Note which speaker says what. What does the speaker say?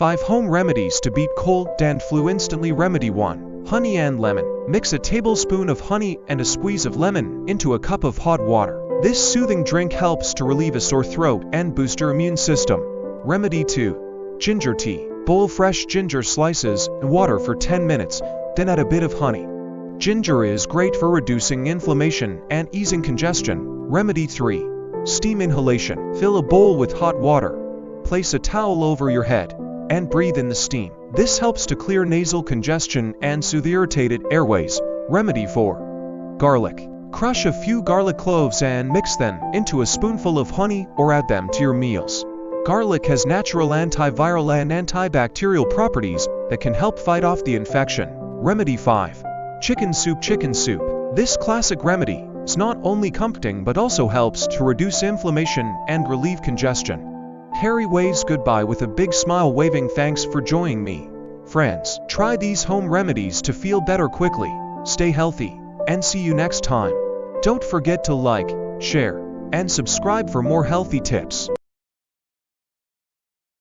Speaker 1: 5 home remedies to beat cold and flu instantly. Remedy 1. Honey and lemon. Mix a tablespoon of honey and a squeeze of lemon into a cup of hot water. This soothing drink helps to relieve a sore throat and boost your immune system. Remedy 2. Ginger tea. Boil fresh ginger slices in water for 10 minutes, then add a bit of honey. Ginger is great for reducing inflammation and easing congestion. Remedy 3. Steam inhalation. Fill a bowl with hot water. Place a towel over your head and breathe in the steam. This helps to clear nasal congestion and soothe irritated airways. Remedy 4. Garlic. Crush a few garlic cloves and mix them into a spoonful of honey or add them to your meals. Garlic has natural antiviral and antibacterial properties that can help fight off the infection. Remedy 5. Chicken soup. Chicken soup. This classic remedy is not only comforting but also helps to reduce inflammation and relieve congestion. Harry waves goodbye with a big smile, waving thanks for joining me. Friends, try these home remedies to feel better quickly. Stay healthy, and see you next time. Don't forget to like, share, and subscribe for more healthy tips.